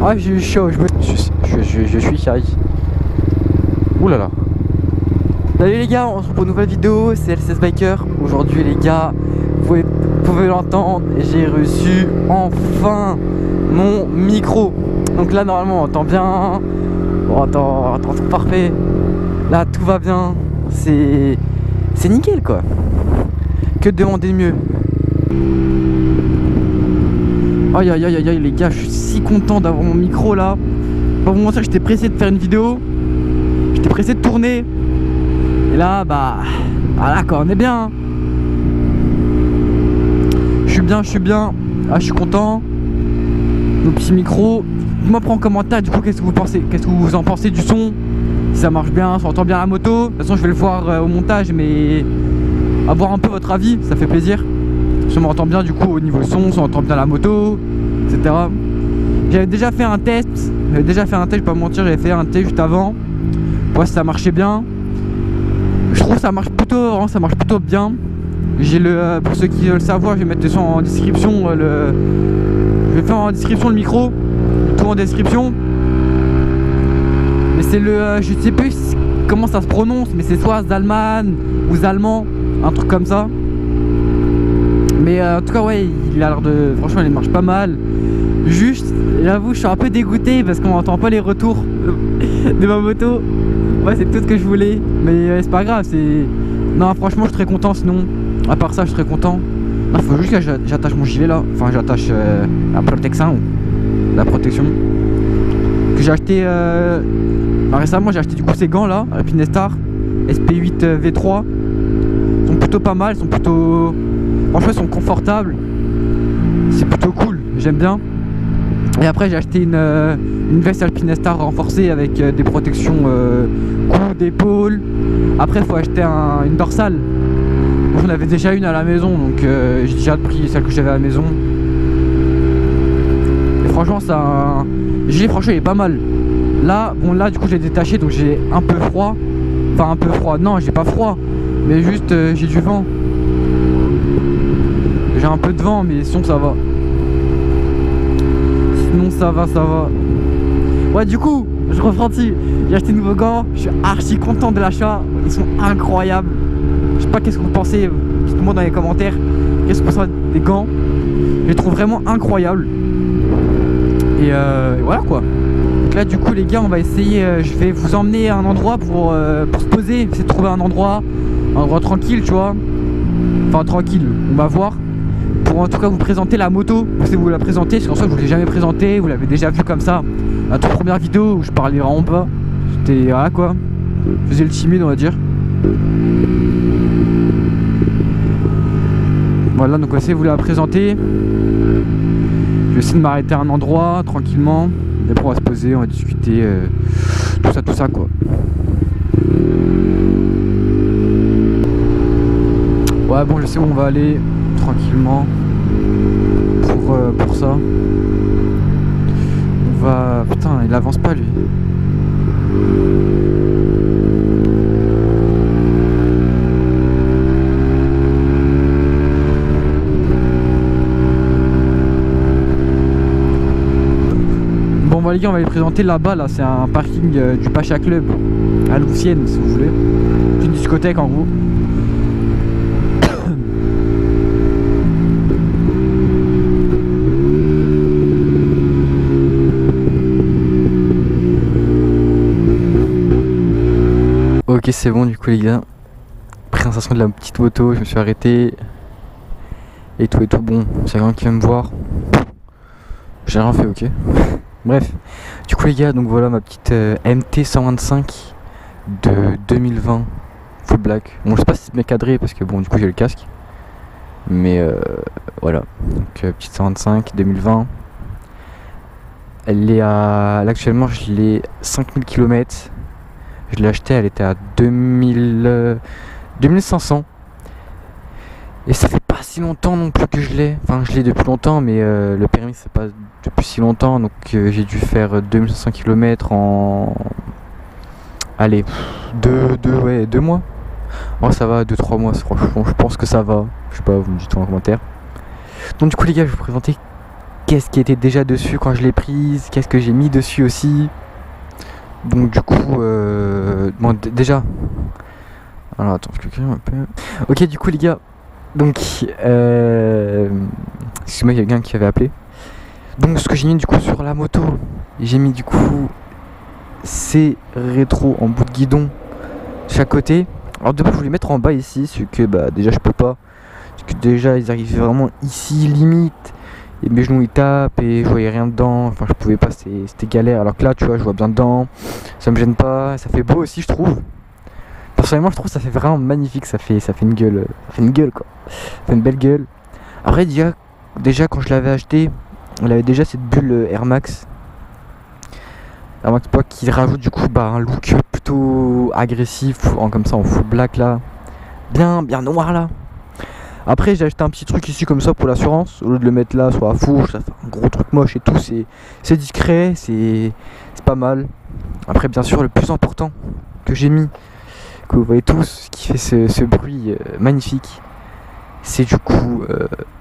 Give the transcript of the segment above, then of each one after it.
Ah, je suis chaud, je suis shy. Ouh là là. Salut les gars, on se retrouve pour une nouvelle vidéo, c'est LCS Biker. Aujourd'hui les gars, vous pouvez l'entendre, j'ai reçu enfin mon micro. Donc là normalement on entend bien. Oh, attends, parfait. Là tout va bien. C'est nickel quoi. Que demander de mieux. Aïe aïe aïe aïe les gars, je suis si content d'avoir mon micro là. Pas vous mentir, j'étais pressé de faire une vidéo. J'étais pressé de tourner. Et là bah voilà quoi, on est bien. Je suis bien. Ah, je suis content. Mon petit micro. Dis-moi en commentaire du coup qu'est-ce que vous pensez, qu'est-ce que vous en pensez du son. Si ça marche bien, si on entend bien la moto. De toute façon je vais le voir au montage, mais avoir un peu votre avis, ça fait plaisir. Si on m'entend bien du coup au niveau son, si on entend bien la moto, etc. J'avais déjà fait un test, je vais pas mentir, j'avais fait un test juste avant. Pour voir si ça marchait bien. Je trouve que ça marche plutôt bien. J'ai le pour ceux qui veulent savoir, je vais mettre ça en description. Je vais faire en description le micro, tout en description. Mais c'est le, je sais plus comment ça se prononce, mais c'est soit Zalman ou Zalman, un truc comme ça. Mais en tout cas ouais, il a l'air de, franchement il marche pas mal. Juste, j'avoue, je suis un peu dégoûté parce qu'on n'entend pas les retours de ma moto. Ouais, c'est tout ce que je voulais, mais c'est pas grave, c'est... Non, franchement, je suis très content, sinon, à part ça, je suis très content. Non, faut juste que j'attache mon gilet là, enfin, j'attache la protection, que j'ai acheté, récemment, j'ai acheté du coup ces gants là, à Pinestar, SP8 V3, ils sont plutôt pas mal, ils sont plutôt... Franchement, ils sont confortables, c'est plutôt cool, j'aime bien. Et après j'ai acheté une veste Alpinestar renforcée avec des protections coude, épaule. Après il faut acheter une dorsale. J'en avais déjà une à la maison, donc j'ai déjà pris celle que j'avais à la maison. Et franchement ça, gilet franchement il est pas mal. Là, bon là du coup j'ai détaché, donc j'ai un peu froid. Enfin un peu froid, non j'ai pas froid, mais juste j'ai du vent. J'ai un peu de vent, mais sinon ça va. Non, ça va. Ouais, du coup, je reprends dessus. J'ai acheté de nouveaux gants. Je suis archi content de l'achat. Ils sont incroyables. Je sais pas qu'est-ce que vous pensez. Dites-moi dans les commentaires. Qu'est-ce que vous pensez des gants. Je les trouve vraiment incroyables. Et voilà quoi. Donc là, du coup, les gars, on va essayer. Je vais vous emmener à un endroit pour se poser. Essayer de trouver un endroit tranquille, tu vois. Enfin, tranquille. On va voir. Pour en tout cas vous présenter la moto, si vous la présentez, parce qu'en soi je vous l'ai jamais présenté, vous l'avez déjà vu comme ça. La toute première vidéo où je parlais vraiment pas, c'était voilà quoi, je faisais le timide on va dire. Voilà, donc on va essayer de vous la présenter. Je vais essayer de m'arrêter à un endroit tranquillement, et après on va se poser, on va discuter, tout ça quoi. Ouais bon, je sais où on va aller tranquillement pour ça. On va... Putain, il avance pas lui. Bon bah les gars, on va les présenter là-bas là, c'est un parking du Pacha Club à Louvienne si vous voulez. C'est une discothèque en gros. Ok, c'est bon du coup les gars, présentation de la petite moto, je me suis arrêté et tout bon, c'est quelqu'un qui vient me voir, j'ai rien fait, ok. Bref, du coup les gars, donc voilà ma petite MT 125 de 2020 full black. Bon je sais pas si c'est bien cadré parce que bon du coup j'ai le casque, mais voilà, donc petite 125 2020. Elle est à, là actuellement je l'ai 5000 km. Je l'ai acheté, elle était à 2500. Et ça fait pas si longtemps non plus que je l'ai. Enfin, je l'ai depuis longtemps, mais le permis c'est pas depuis si longtemps. Donc j'ai dû faire 2500 km en... Allez, 2 mois. Oh ça va, 2-3 mois, franchement, je pense que ça va. Je sais pas, vous me dites en commentaire. Donc du coup les gars, je vais vous présenter qu'est-ce qui était déjà dessus quand je l'ai prise, qu'est-ce que j'ai mis dessus aussi. Donc du coup, bon, déjà... Alors attends, parce que quelqu'un m'appelle. Ok, du coup les gars, donc... excuse-moi, il y a quelqu'un qui avait appelé. Donc ce que j'ai mis du coup sur la moto, j'ai mis du coup ces rétros en bout de guidon de chaque côté. Alors de base je voulais mettre en bas ici, c'est que bah déjà je peux pas. Parce que déjà ils arrivaient vraiment ici limite. Et mes genoux ils tapent et je voyais rien dedans. Enfin je pouvais pas, c'était galère. Alors que là tu vois je vois bien dedans. Ça me gêne pas, ça fait beau aussi je trouve. Personnellement je trouve que ça fait vraiment magnifique, ça fait une gueule. Ça fait une gueule quoi. Ça fait une belle gueule. Après déjà quand je l'avais acheté, elle avait déjà cette bulle Air Max. Air Max pas qui rajoute du coup un look plutôt agressif, comme ça en full black là. Bien noir là. Après j'ai acheté un petit truc ici comme ça pour l'assurance. Au lieu de le mettre là sur la fourche, ça fait un gros truc moche et tout. C'est discret, c'est pas mal. Après bien sûr le plus important que j'ai mis, que vous voyez tous, qui fait ce bruit magnifique, c'est du coup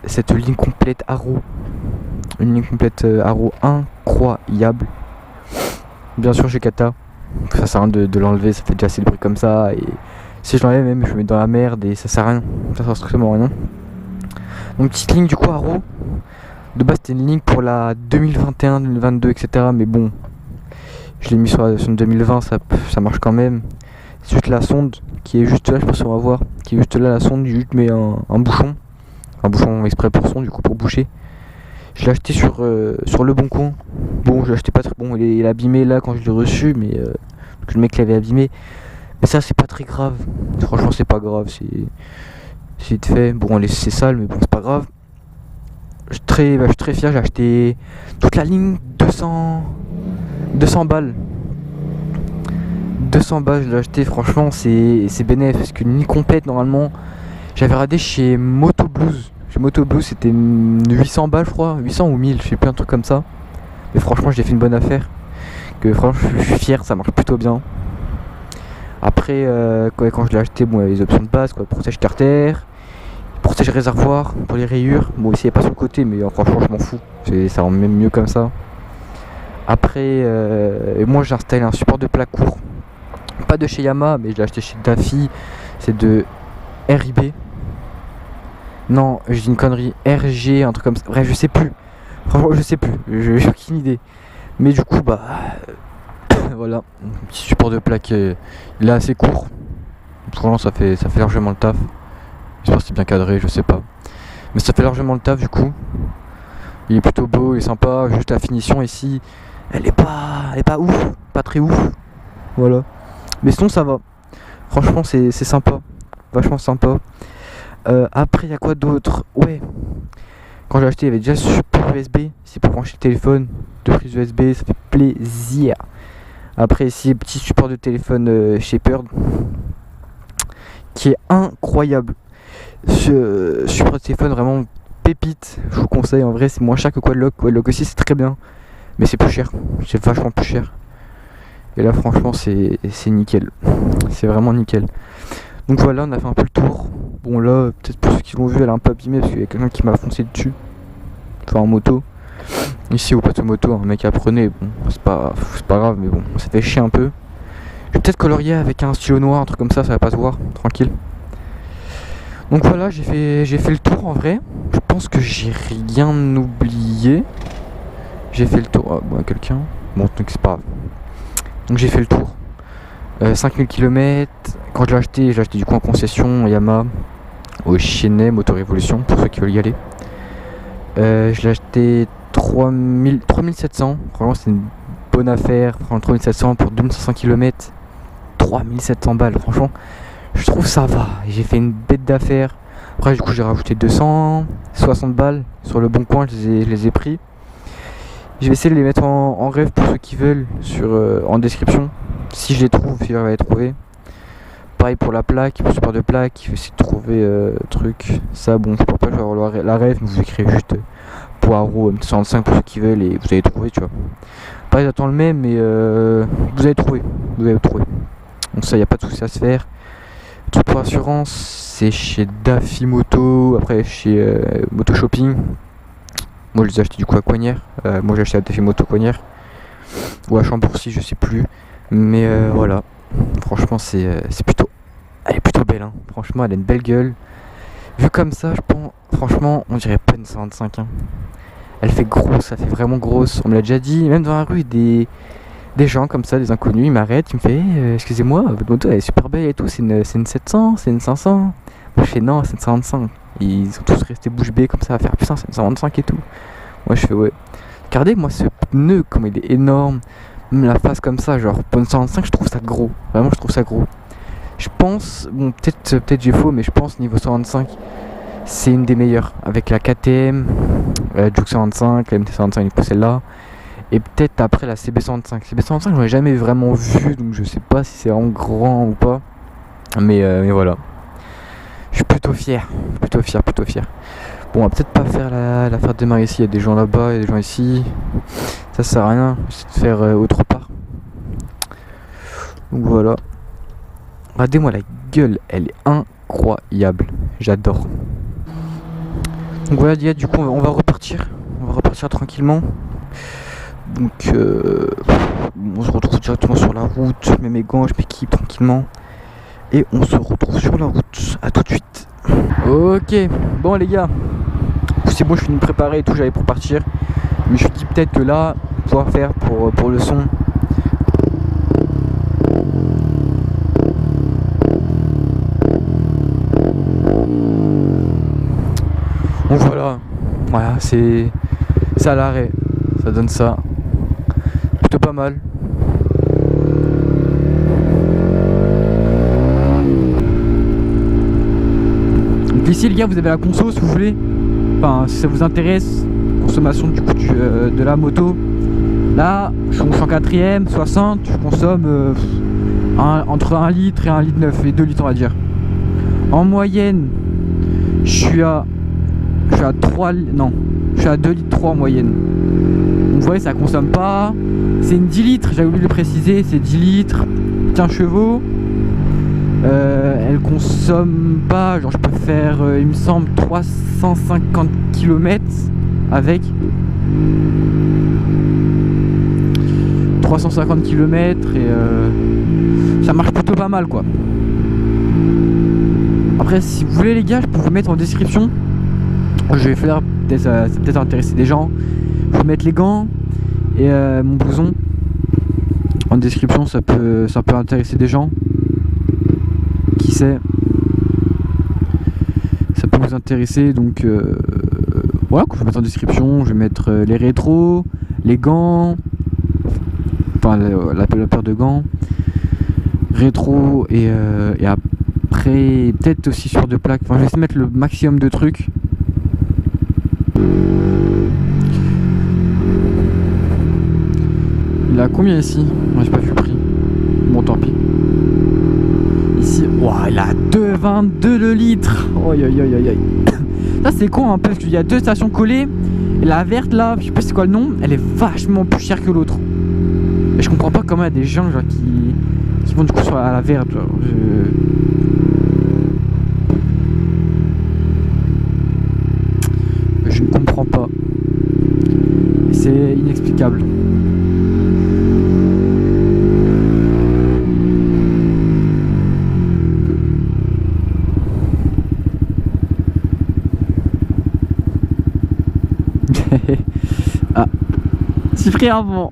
cette ligne complète Arrow. Une ligne complète Arrow incroyable. Bien sûr j'ai Kata. Ça sert à rien de l'enlever, ça fait déjà assez de bruit comme ça. Et si je l'enlève même je me mets dans la merde et ça sert à rien. Ça sert strictement à rien. Donc petite ligne du coup Arrow. De base c'était une ligne pour la 2021, 2022 etc. Mais bon, je l'ai mis sur la 2020, ça marche quand même. C'est juste la sonde qui est juste là, je pense qu'on va voir. Qui est juste là la sonde, j'ai juste mis un bouchon. Un bouchon exprès pour son du coup pour boucher. Je l'ai acheté sur le bon coin. Bon, je l'ai acheté pas très bon, il est abîmé là quand je l'ai reçu, mais le mec l'avait abîmé. Mais ça, c'est pas très grave. Franchement, c'est pas grave. C'est vite fait. Bon, c'est sale, mais bon, c'est pas grave. Je suis très fier. J'ai acheté toute la ligne 200 balles. 200 balles, je l'ai acheté. Franchement, c'est bénéf. Parce qu'une ligne complète, normalement, j'avais radé chez Moto Blues. Moto Blues c'était 800 balles je crois, 800 ou 1000, je sais plus, un truc comme ça. Mais franchement j'ai fait une bonne affaire. Que franchement je suis fier, ça marche plutôt bien. Après quand je l'ai acheté, bon il y a les options de base, quoi, protège terre, protège réservoir pour les rayures. Bon ici il n'y a pas sur le côté mais franchement je m'en fous. Ça rend même mieux comme ça. Après moi j'ai installé un support de plaque court. Pas de chez Yamaha mais je l'ai acheté chez Daffy. C'est de RIB. Non, je dis une connerie, RG, un truc comme ça. Bref, je sais plus. Franchement, je sais plus. J'ai aucune idée. Mais du coup, voilà. Un petit support de plaque. Il est assez court. Franchement, ça fait largement le taf. J'espère que c'est bien cadré, je sais pas. Mais ça fait largement le taf du coup. Il est plutôt beau, il est sympa. Juste la finition ici, elle est pas ouf. Pas très ouf. Voilà. Mais sinon, ça va. Franchement, c'est sympa. Vachement sympa. Après, il y a quoi d'autre? Ouais. Quand j'ai acheté, il y avait déjà ce support USB. C'est pour brancher le téléphone. Deux prises USB, ça fait plaisir. Après, ici, petit support de téléphone Shepherd. Qui est incroyable. Ce support de téléphone, vraiment pépite. Je vous conseille, en vrai, c'est moins cher que Quadlock. Quadlock aussi, c'est très bien. Mais c'est plus cher. C'est vachement plus cher. Et là, franchement, c'est nickel. C'est vraiment nickel. Donc voilà, on a fait un peu le tour. Bon là, peut-être pour ceux qui l'ont vu, elle est un peu abîmée parce qu'il y a quelqu'un qui m'a foncé dessus. Enfin en moto. Ici au plateau moto, un mec apprenait. Bon, c'est pas grave, mais bon, ça fait chier un peu. Je vais peut-être colorier avec un stylo noir, un truc comme ça va pas se voir, tranquille. Donc voilà, j'ai fait le tour en vrai. Je pense que j'ai rien oublié. J'ai fait le tour. Ah, bon, quelqu'un. Bon, donc c'est pas grave. Donc j'ai fait le tour. 5000 km. Quand je l'ai acheté du coup en concession Yamaha au Chenet Moto Révolution pour ceux qui veulent y aller. Je l'ai acheté 3700. Franchement c'est une bonne affaire. Franchement 3700 pour 2500 km. 3700 balles. Franchement je trouve ça va. J'ai fait une bête d'affaires. Après du coup j'ai rajouté 260 balles sur le bon coin. Je les ai pris. Je vais essayer de les mettre en rêve pour ceux qui veulent en description. Si je les trouve, si j'arrive à les trouver. Pareil pour la plaque, pour le support de plaque, je vais essayer de trouver truc. Ça, bon, je ne peux pas avoir la rêve, mais vous écrivez juste Poirot M65 pour ceux qui veulent et vous allez trouver, tu vois. Pas exactement le même, mais vous allez trouver. Donc, ça, il n'y a pas de souci à se faire. Tout pour assurance, c'est chez Daffy Moto, après chez Moto Shopping. Moi je les ai achetés du coup à Coignères. Moi j'ai acheté à Défi Moto Coignères. Ou à Chambourcy, je sais plus. Mais voilà. Franchement c'est plutôt... Elle est plutôt belle hein. Franchement elle a une belle gueule. Vu comme ça je pense... Franchement on dirait pas une 125 hein. Elle fait grosse, ça fait vraiment grosse. On me l'a déjà dit, même dans la rue, des gens comme ça, des inconnus, ils m'arrêtent, ils me font excusez-moi, votre moto elle est super belle et tout, c'est une 700, c'est une 500. Moi je fais non, c'est une 125. Ils sont tous restés bouche bée comme ça à faire putain, c'est une 125 et tout. Moi je fais ouais. Regardez moi ce pneu, comme il est énorme. Même la face comme ça, genre pour une 125, je trouve ça gros. Vraiment, je trouve ça gros. Je pense, bon, peut-être j'ai faux, mais je pense niveau 125. C'est une des meilleures avec la KTM, la Juke 125, la MT 125 du coup celle-là, et peut-être après la CB 125. CB 125 j'en ai jamais vraiment vu, donc je sais pas si c'est vraiment grand ou pas, mais voilà. Je suis plutôt fier. Bon, on va peut-être pas faire la faire démarrer ici, il y a des gens là-bas, il y a des gens ici, ça sert à rien, j'essaie de faire autre part. Donc voilà. Regardez-moi la gueule, elle est incroyable, j'adore. Donc voilà les gars, du coup on va repartir tranquillement. Donc on se retrouve directement sur la route, je mets mes gants, je m'équipe tranquillement. Et on se retrouve sur la route, à tout de suite. Ok, bon les gars, c'est bon, je suis venu me préparer et tout, j'allais pour partir. Mais je me dis peut-être que là, pouvoir faire pour le son. Donc voilà, c'est à l'arrêt, ça donne ça, plutôt pas mal. Donc ici les gars, vous avez la conso si vous voulez, enfin si ça vous intéresse, consommation du coup de la moto. Là, je suis en 4ème, 60, je consomme entre 1 litre et 1 litre 9 et 2 litres on va dire. En moyenne, je suis à 2 litres 3 en moyenne. Donc vous voyez, ça consomme pas. C'est une 10 litres, j'avais oublié de le préciser, c'est 10 litres, 15 chevaux. Elle consomme pas, genre je peux faire, il me semble, 350 km avec. 350 km et ça marche plutôt pas mal quoi. Après si vous voulez les gars, je peux vous mettre en description. Je vais faire, ça peut-être intéresser des gens. Je vais mettre les gants et mon blouson en description, ça peut intéresser des gens. Qui sait, ça peut vous intéresser, donc voilà, je vais mettre en description, je vais mettre les rétros, les gants, enfin la paire de gants, rétro et après peut-être aussi sur de plaques, enfin je vais essayer de mettre le maximum de trucs. Il a combien ici? Moi j'ai pas vu le prix. Bon tant pis. Ici, wow, il a 2,22 le litre. Oi. Ça c'est con un peu parce qu'il y a deux stations collées. Et la verte là, je sais pas c'est quoi le nom, elle est vachement plus chère que l'autre. Et je comprends pas comment il y a des gens genre qui vont du coup sur la verte. Genre, je ne comprends pas. C'est inexplicable. Ah, si frère bon.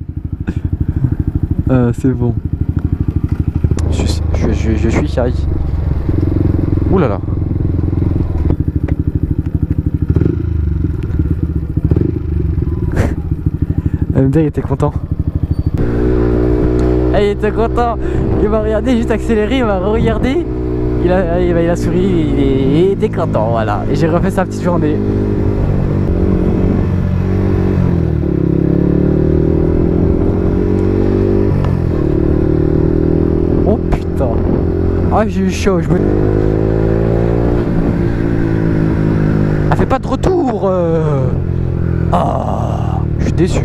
C'est bon. Je suis chéri. Ouh là là. MD il était content. Ah, il était content. Il m'a regardé, juste accéléré, il m'a regarder. Il a souri, il était content, voilà. Et j'ai refait sa petite journée. Oh putain. Ah j'ai eu chaud, Elle fait pas de retour. Ah, je suis déçu.